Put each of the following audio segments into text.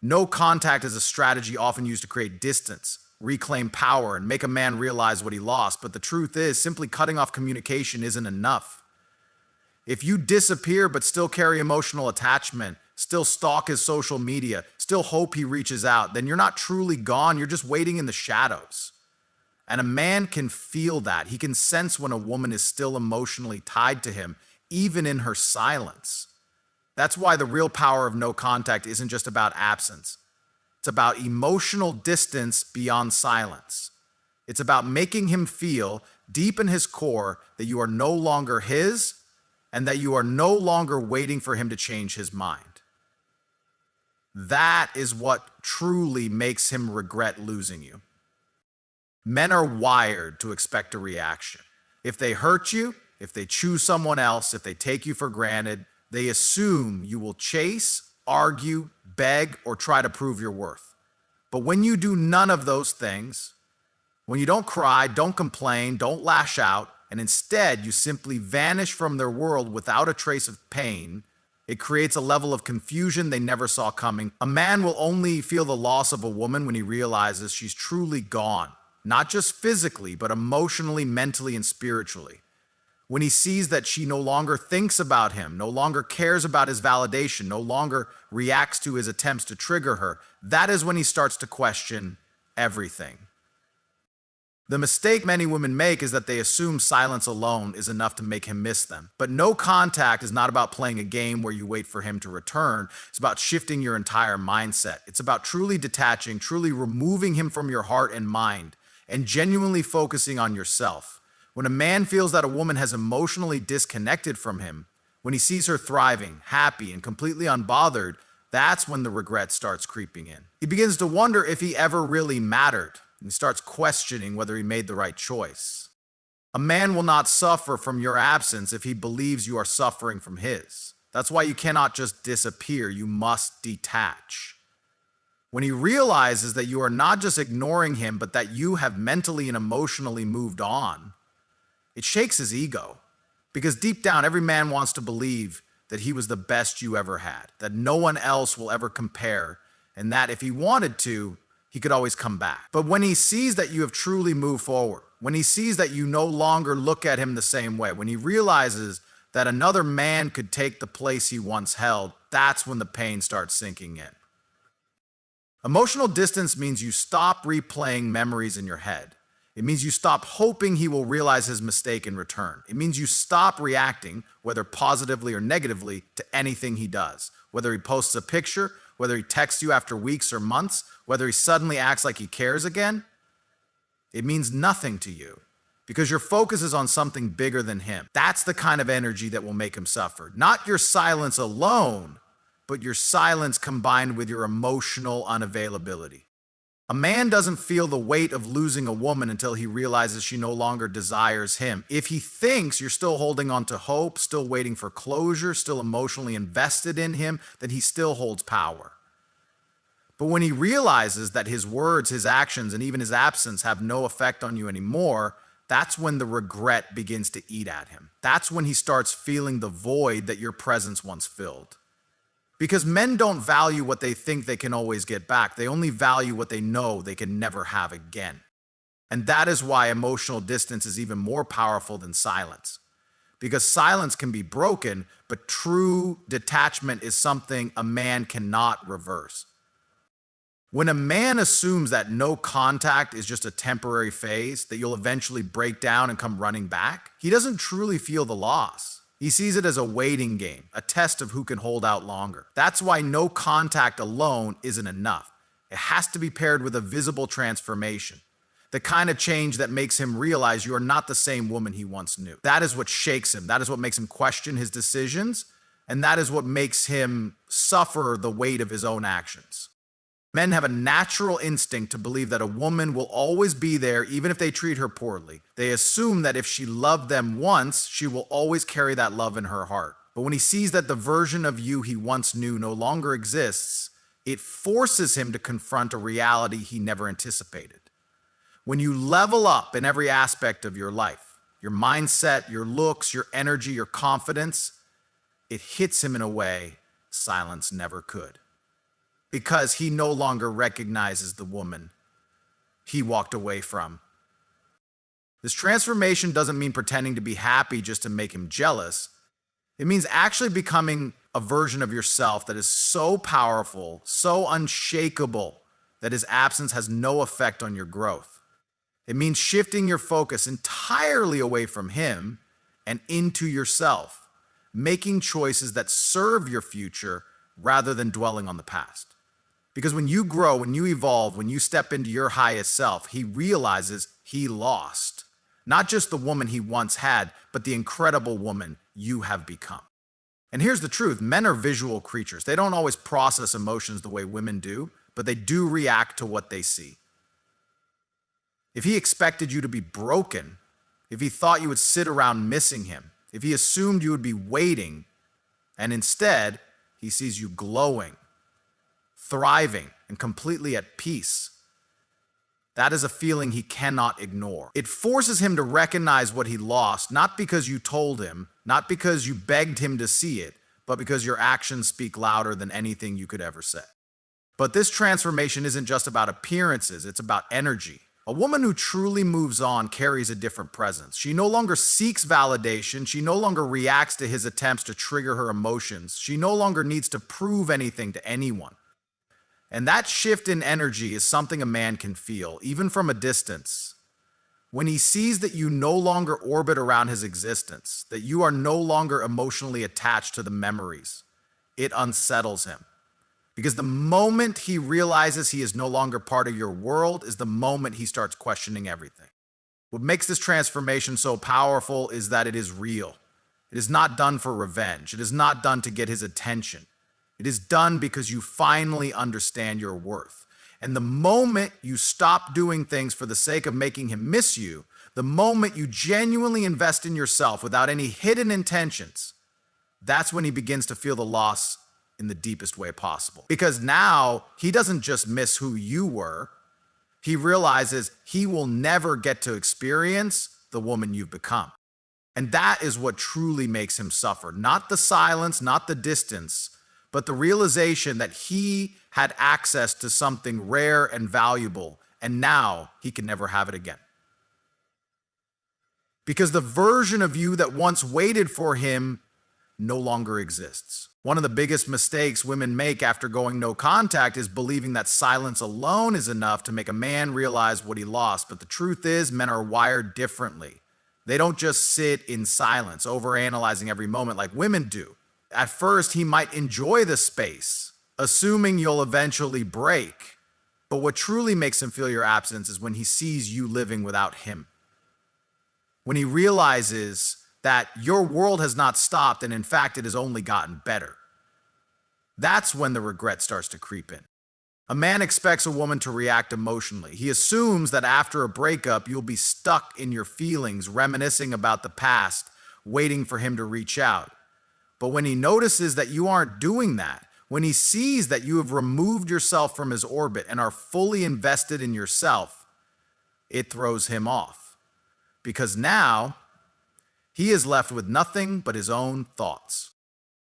No contact is a strategy often used to create distance, reclaim power, and make a man realize what he lost. But the truth is, simply cutting off communication isn't enough. If you disappear but still carry emotional attachment, still stalk his social media, still hope he reaches out, then you're not truly gone, you're just waiting in the shadows. And a man can feel that. He can sense when a woman is still emotionally tied to him, even in her silence. That's why the real power of no contact isn't just about absence. It's about emotional distance beyond silence. It's about making him feel deep in his core that you are no longer his and that you are no longer waiting for him to change his mind. That is what truly makes him regret losing you. Men are wired to expect a reaction. If they hurt you, if they choose someone else, if they take you for granted, they assume you will chase, argue, beg, or try to prove your worth. But when you do none of those things, when you don't cry, don't complain, don't lash out, and instead you simply vanish from their world without a trace of pain, it creates a level of confusion they never saw coming. A man will only feel the loss of a woman when he realizes she's truly gone, not just physically, but emotionally, mentally, and spiritually. When he sees that she no longer thinks about him, no longer cares about his validation, no longer reacts to his attempts to trigger her, that is when he starts to question everything. The mistake many women make is that they assume silence alone is enough to make him miss them. But no contact is not about playing a game where you wait for him to return. It's about shifting your entire mindset. It's about truly detaching, truly removing him from your heart and mind, and genuinely focusing on yourself. When a man feels that a woman has emotionally disconnected from him, when he sees her thriving, happy, and completely unbothered, that's when the regret starts creeping in. He begins to wonder if he ever really mattered, and he starts questioning whether he made the right choice. A man will not suffer from your absence if he believes you are suffering from his. That's why you cannot just disappear, you must detach. When he realizes that you are not just ignoring him, but that you have mentally and emotionally moved on, it shakes his ego. Because deep down, every man wants to believe that he was the best you ever had, that no one else will ever compare, and that if he wanted to, he could always come back. But when he sees that you have truly moved forward, when he sees that you no longer look at him the same way, when he realizes that another man could take the place he once held, that's when the pain starts sinking in. Emotional distance means you stop replaying memories in your head. It means you stop hoping he will realize his mistake in return. It means you stop reacting, whether positively or negatively, to anything he does. Whether he posts a picture, whether he texts you after weeks or months, whether he suddenly acts like he cares again, it means nothing to you because your focus is on something bigger than him. That's the kind of energy that will make him suffer. Not your silence alone, but your silence combined with your emotional unavailability. A man doesn't feel the weight of losing a woman until he realizes she no longer desires him. If he thinks you're still holding on to hope, still waiting for closure, still emotionally invested in him, then he still holds power. But when he realizes that his words, his actions, and even his absence have no effect on you anymore, that's when the regret begins to eat at him. That's when he starts feeling the void that your presence once filled. Because men don't value what they think they can always get back. They only value what they know they can never have again. And that is why emotional distance is even more powerful than silence. Because silence can be broken, but true detachment is something a man cannot reverse. When a man assumes that no contact is just a temporary phase, that you'll eventually break down and come running back, he doesn't truly feel the loss. He sees it as a waiting game, a test of who can hold out longer. That's why no contact alone isn't enough. It has to be paired with a visible transformation, the kind of change that makes him realize you are not the same woman he once knew. That is what shakes him. That is what makes him question his decisions, and that is what makes him suffer the weight of his own actions. Men have a natural instinct to believe that a woman will always be there even if they treat her poorly. They assume that if she loved them once, she will always carry that love in her heart. But when he sees that the version of you he once knew no longer exists, it forces him to confront a reality he never anticipated. When you level up in every aspect of your life, your mindset, your looks, your energy, your confidence, it hits him in a way silence never could. because he no longer recognizes the woman he walked away from. This transformation doesn't mean pretending to be happy just to make him jealous. It means actually becoming a version of yourself that is so powerful, so unshakable, that his absence has no effect on your growth. It means shifting your focus entirely away from him and into yourself, making choices that serve your future rather than dwelling on the past. Because when you grow, when you evolve, when you step into your highest self, he realizes he lost not just the woman he once had, but the incredible woman you have become. And here's the truth. Men are visual creatures. They don't always process emotions the way women do, but they do react to what they see. If he expected you to be broken, if he thought you would sit around missing him, if he assumed you would be waiting, and instead he sees you glowing, thriving, and completely at peace, that is a feeling he cannot ignore. It forces him to recognize what he lost, not because you told him, not because you begged him to see it, but because your actions speak louder than anything you could ever say. But this transformation isn't just about appearances, it's about energy. A woman who truly moves on carries a different presence. She no longer seeks validation. She no longer reacts to his attempts to trigger her emotions. She no longer needs to prove anything to anyone. And that shift in energy is something a man can feel, even from a distance. When he sees that you no longer orbit around his existence, that you are no longer emotionally attached to the memories, it unsettles him. Because the moment he realizes he is no longer part of your world is the moment he starts questioning everything. What makes this transformation so powerful is that it is real. It is not done for revenge. It is not done to get his attention. It is done because you finally understand your worth. And the moment you stop doing things for the sake of making him miss you, the moment you genuinely invest in yourself without any hidden intentions, that's when he begins to feel the loss in the deepest way possible. Because now he doesn't just miss who you were, he realizes he will never get to experience the woman you've become. And that is what truly makes him suffer. Not the silence, not the distance, but the realization that he had access to something rare and valuable, and now he can never have it again. Because the version of you that once waited for him no longer exists. One of the biggest mistakes women make after going no contact is believing that silence alone is enough to make a man realize what he lost. But the truth is, men are wired differently. They don't just sit in silence, overanalyzing every moment like women do. At first, he might enjoy the space, assuming you'll eventually break. But what truly makes him feel your absence is when he sees you living without him. When he realizes that your world has not stopped and in fact it has only gotten better. That's when the regret starts to creep in. A man expects a woman to react emotionally. He assumes that after a breakup, you'll be stuck in your feelings, reminiscing about the past, waiting for him to reach out. But when he notices that you aren't doing that, when he sees that you have removed yourself from his orbit and are fully invested in yourself, it throws him off. Because now, he is left with nothing but his own thoughts.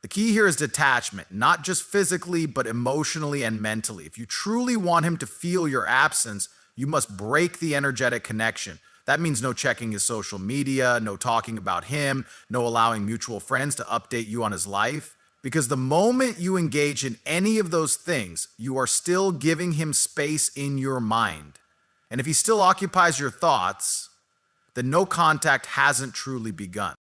The key here is detachment, not just physically, but emotionally and mentally. If you truly want him to feel your absence, you must break the energetic connection. That means no checking his social media, no talking about him, no allowing mutual friends to update you on his life. Because the moment you engage in any of those things, you are still giving him space in your mind. And if he still occupies your thoughts, then no contact hasn't truly begun.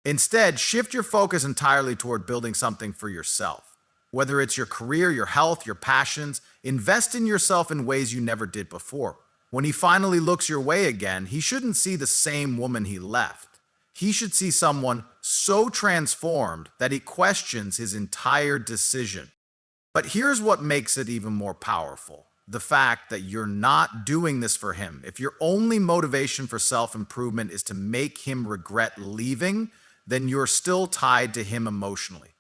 Instead, shift your focus entirely toward building something for yourself. Whether it's your career, your health, your passions, invest in yourself in ways you never did before. When he finally looks your way again, he shouldn't see the same woman he left. He should see someone so transformed that he questions his entire decision. But here's what makes it even more powerful. The fact that you're not doing this for him. If your only motivation for self-improvement is to make him regret leaving, then you're still tied to him emotionally.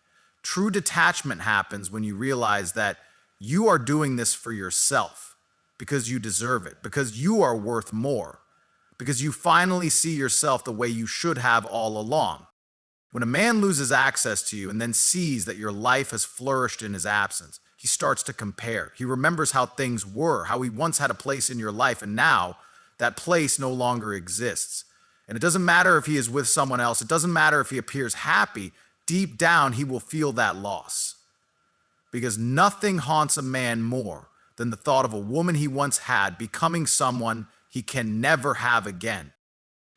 True detachment happens when you realize that you are doing this for yourself, because you deserve it, because you are worth more, because you finally see yourself the way you should have all along. When a man loses access to you and then sees that your life has flourished in his absence, he starts to compare. He remembers how things were, how he once had a place in your life, and now that place no longer exists. And it doesn't matter if he is with someone else. It doesn't matter if he appears happy. Deep down, he will feel that loss. Because nothing haunts a man more than the thought of a woman he once had becoming someone he can never have again.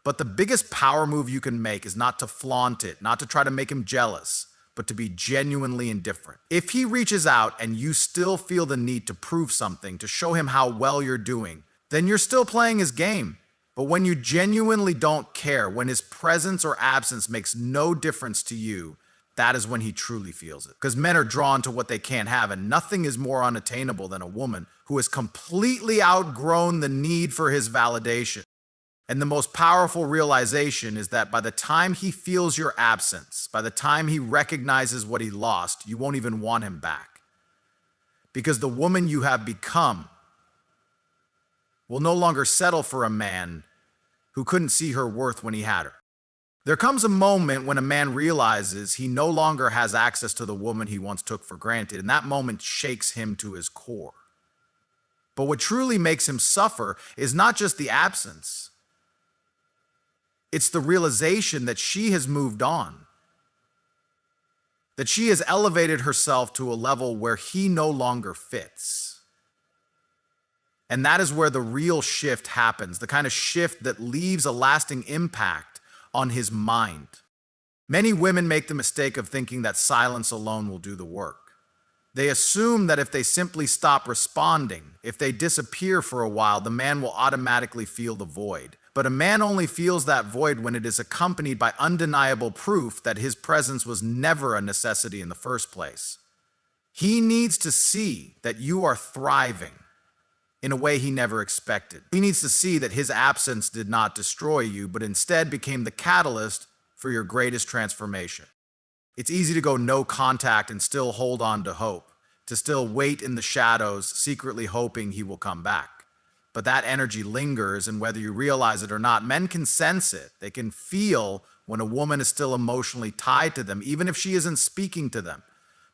But the biggest power move you can make is not to flaunt it, not to try to make him jealous, but to be genuinely indifferent. If he reaches out and you still feel the need to prove something, to show him how well you're doing, then you're still playing his game. But when you genuinely don't care, when his presence or absence makes no difference to you, that is when he truly feels it. Because men are drawn to what they can't have, and nothing is more unattainable than a woman who has completely outgrown the need for his validation. And the most powerful realization is that by the time he feels your absence, by the time he recognizes what he lost, you won't even want him back. Because the woman you have become will no longer settle for a man who couldn't see her worth when he had her. There comes a moment when a man realizes he no longer has access to the woman he once took for granted, and that moment shakes him to his core. But what truly makes him suffer is not just the absence. It's the realization that she has moved on, that she has elevated herself to a level where he no longer fits. And that is where the real shift happens, the kind of shift that leaves a lasting impact on his mind. Many women make the mistake of thinking that silence alone will do the work. They assume that if they simply stop responding, if they disappear for a while, the man will automatically feel the void. But a man only feels that void when it is accompanied by undeniable proof that his presence was never a necessity in the first place. He needs to see that you are thriving in a way he never expected. He needs to see that his absence did not destroy you, but instead became the catalyst for your greatest transformation. It's easy to go no contact and still hold on to hope, to still wait in the shadows, secretly hoping he will come back. But that energy lingers, and whether you realize it or not, men can sense it. They can feel when a woman is still emotionally tied to them, even if she isn't speaking to them.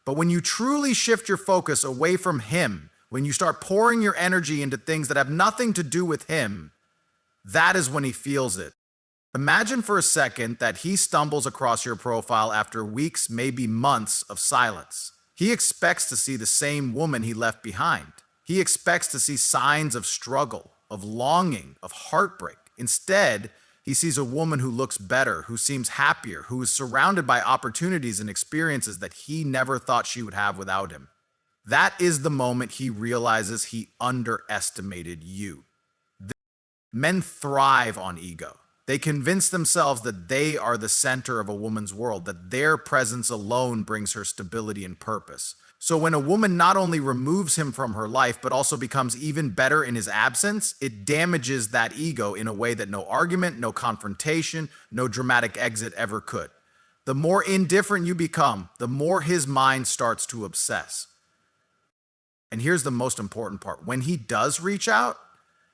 But when you truly shift your focus away from him, when you start pouring your energy into things that have nothing to do with him, that is when he feels it. Imagine for a second that he stumbles across your profile after weeks, maybe months of silence. He expects to see the same woman he left behind. He expects to see signs of struggle, of longing, of heartbreak. Instead, he sees a woman who looks better, who seems happier, who is surrounded by opportunities and experiences that he never thought she would have without him. That is the moment he realizes he underestimated you. Men thrive on ego. They convince themselves that they are the center of a woman's world, that their presence alone brings her stability and purpose. So when a woman not only removes him from her life, but also becomes even better in his absence, it damages that ego in a way that no argument, no confrontation, no dramatic exit ever could. The more indifferent you become, the more his mind starts to obsess. And here's the most important part. When he does reach out,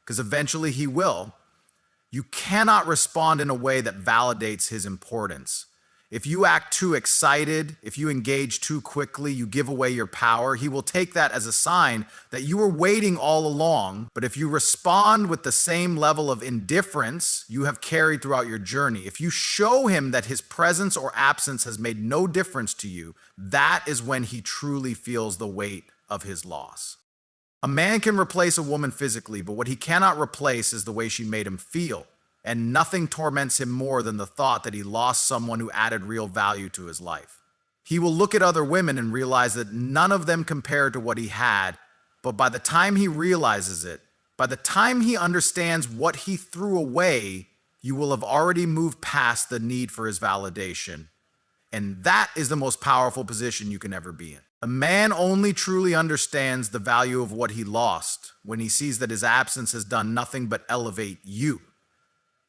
because eventually he will, you cannot respond in a way that validates his importance. If you act too excited, if you engage too quickly, you give away your power, he will take that as a sign that you were waiting all along. But if you respond with the same level of indifference you have carried throughout your journey, if you show him that his presence or absence has made no difference to you, that is when he truly feels the weight of his loss. A man can replace a woman physically, but what he cannot replace is the way she made him feel. And nothing torments him more than the thought that he lost someone who added real value to his life. He will look at other women and realize that none of them compared to what he had, but by the time he realizes it, by the time he understands what he threw away, you will have already moved past the need for his validation. And that is the most powerful position you can ever be in. A man only truly understands the value of what he lost when he sees that his absence has done nothing but elevate you.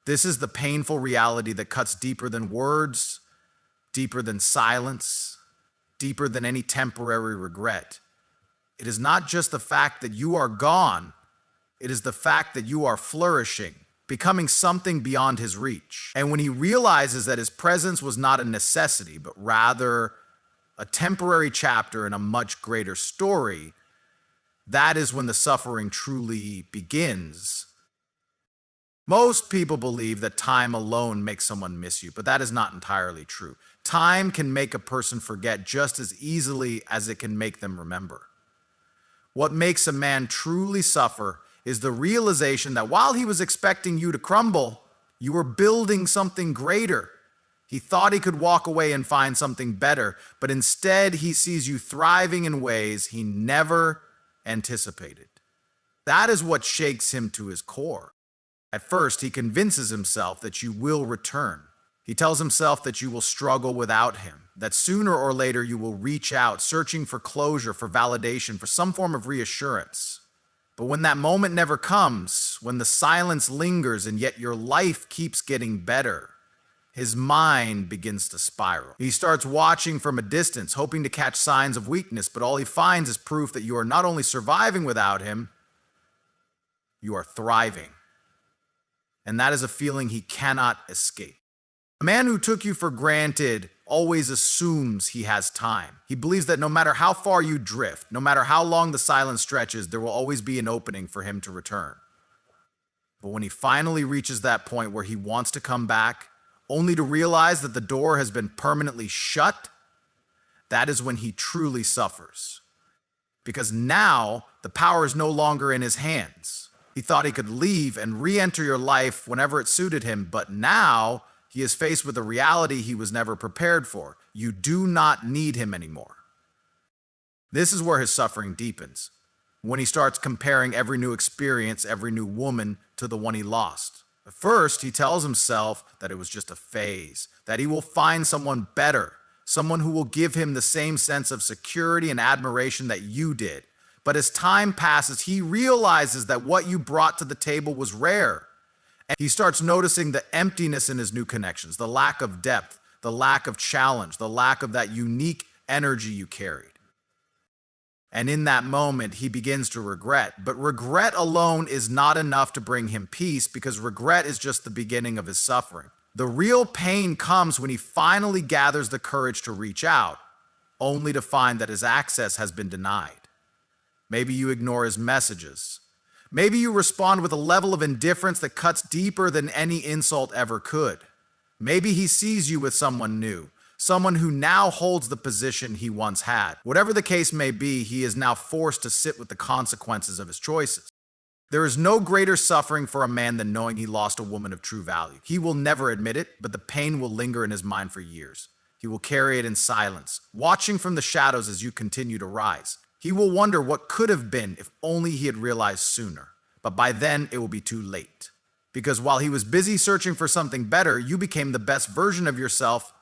This is the painful reality that cuts deeper than words, deeper than silence, deeper than any temporary regret. It is not just the fact that you are gone, it is the fact that you are flourishing, becoming something beyond his reach. And when he realizes that his presence was not a necessity, but rather a temporary chapter in a much greater story, that is when the suffering truly begins. Most people believe that time alone makes someone miss you, but that is not entirely true. Time can make a person forget just as easily as it can make them remember. What makes a man truly suffer is the realization that while he was expecting you to crumble, you were building something greater. He thought he could walk away and find something better, but instead he sees you thriving in ways he never anticipated. That is what shakes him to his core. At first, he convinces himself that you will return. He tells himself that you will struggle without him, that sooner or later you will reach out, searching for closure, for validation, for some form of reassurance. But when that moment never comes, when the silence lingers and yet your life keeps getting better, his mind begins to spiral. He starts watching from a distance, hoping to catch signs of weakness, but all he finds is proof that you are not only surviving without him, you are thriving. And that is a feeling he cannot escape. A man who took you for granted always assumes he has time. He believes that no matter how far you drift, no matter how long the silence stretches, there will always be an opening for him to return. But when he finally reaches that point where he wants to come back, only to realize that the door has been permanently shut, that is when he truly suffers. Because now the power is no longer in his hands. He thought he could leave and re-enter your life whenever it suited him, but now he is faced with a reality he was never prepared for. You do not need him anymore. This is where his suffering deepens, when he starts comparing every new experience, every new woman, to the one he lost. At first, he tells himself that it was just a phase, that he will find someone better, someone who will give him the same sense of security and admiration that you did. But as time passes, he realizes that what you brought to the table was rare. And he starts noticing the emptiness in his new connections, the lack of depth, the lack of challenge, the lack of that unique energy you carried. And in that moment, he begins to regret. But regret alone is not enough to bring him peace, because regret is just the beginning of his suffering. The real pain comes when he finally gathers the courage to reach out, only to find that his access has been denied. Maybe you ignore his messages. Maybe you respond with a level of indifference that cuts deeper than any insult ever could. Maybe he sees you with someone new, someone who now holds the position he once had. Whatever the case may be, he is now forced to sit with the consequences of his choices. There is no greater suffering for a man than knowing he lost a woman of true value. He will never admit it, but the pain will linger in his mind for years. He will carry it in silence, watching from the shadows as you continue to rise. He will wonder what could have been if only he had realized sooner. But by then, it will be too late. Because while he was busy searching for something better, you became the best version of yourself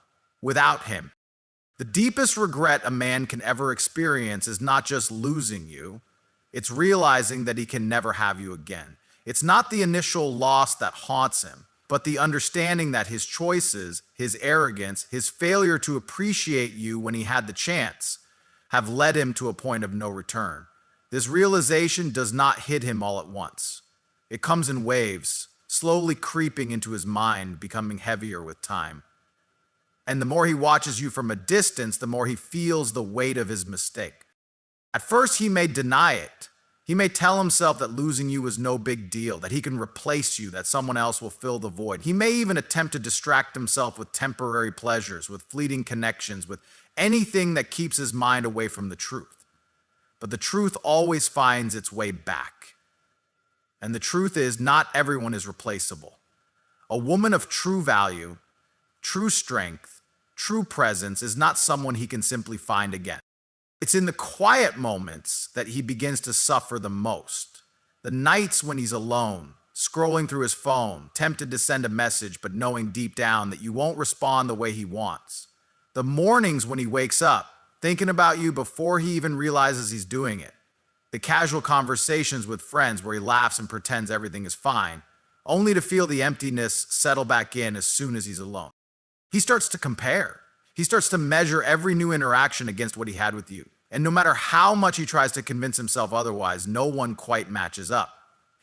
without him. The deepest regret a man can ever experience is not just losing you, it's realizing that he can never have you again. It's not the initial loss that haunts him, but the understanding that his choices, his arrogance, his failure to appreciate you when he had the chance, have led him to a point of no return. This realization does not hit him all at once. It comes in waves, slowly creeping into his mind, becoming heavier with time. And the more he watches you from a distance, the more he feels the weight of his mistake. At first, he may deny it. He may tell himself that losing you was no big deal, that he can replace you, that someone else will fill the void. He may even attempt to distract himself with temporary pleasures, with fleeting connections, with anything that keeps his mind away from the truth. But the truth always finds its way back. And the truth is, not everyone is replaceable. A woman of true value, true strength, true presence is not someone he can simply find again. It's in the quiet moments that he begins to suffer the most. The nights when he's alone, scrolling through his phone, tempted to send a message, but knowing deep down that you won't respond the way he wants. The mornings when he wakes up, thinking about you before he even realizes he's doing it. The casual conversations with friends where he laughs and pretends everything is fine, only to feel the emptiness settle back in as soon as he's alone. He starts to compare. He starts to measure every new interaction against what he had with you. And no matter how much he tries to convince himself otherwise, no one quite matches up.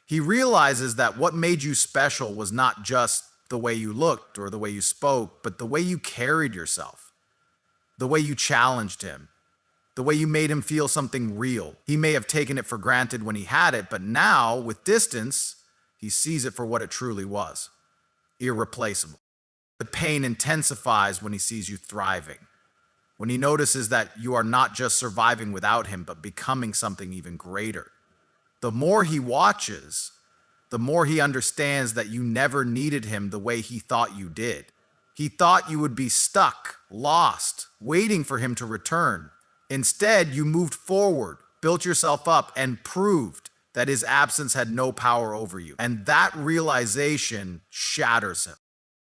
He realizes that what made you special was not just the way you looked or the way you spoke, but the way you carried yourself. the way you challenged him, the way you made him feel something real. He may have taken it for granted when he had it, but now, with distance, he sees it for what it truly was: irreplaceable. The pain intensifies when he sees you thriving, when he notices that you are not just surviving without him, but becoming something even greater. The more he watches, the more he understands that you never needed him the way he thought you did. He thought you would be stuck, lost, waiting for him to return. Instead, you moved forward, built yourself up, and proved that his absence had no power over you. And that realization shatters him.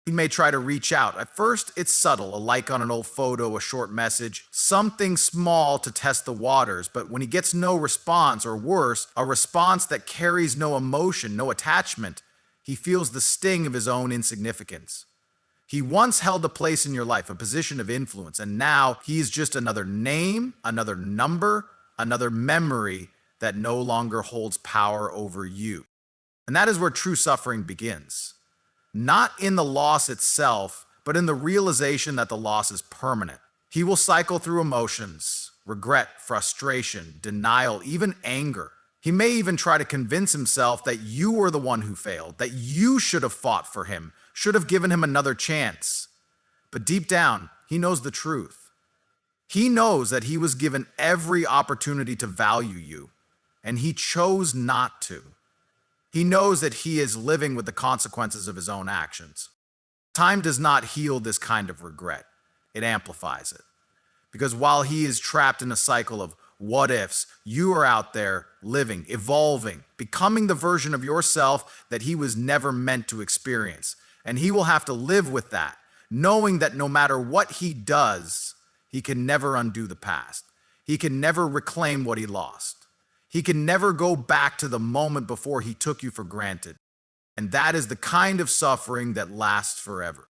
He may try to reach out. At first, it's subtle: a like on an old photo, a short message, something small to test the waters. But when he gets no response, or worse, a response that carries no emotion, no attachment, he feels the sting of his own insignificance. He once held a place in your life, a position of influence, and now he is just another name, another number, another memory that no longer holds power over you. And that is where true suffering begins. Not in the loss itself, but in the realization that the loss is permanent. He will cycle through emotions: regret, frustration, denial, even anger. He may even try to convince himself that you were the one who failed, that you should have fought for him, should have given him another chance. But deep down, he knows the truth. He knows that he was given every opportunity to value you, and he chose not to. He knows that he is living with the consequences of his own actions. Time does not heal this kind of regret. It amplifies it. Because while he is trapped in a cycle of what ifs, you are out there living, evolving, becoming the version of yourself that he was never meant to experience. And he will have to live with that, knowing that no matter what he does, he can never undo the past. He can never reclaim what he lost. He can never go back to the moment before he took you for granted. And that is the kind of suffering that lasts forever.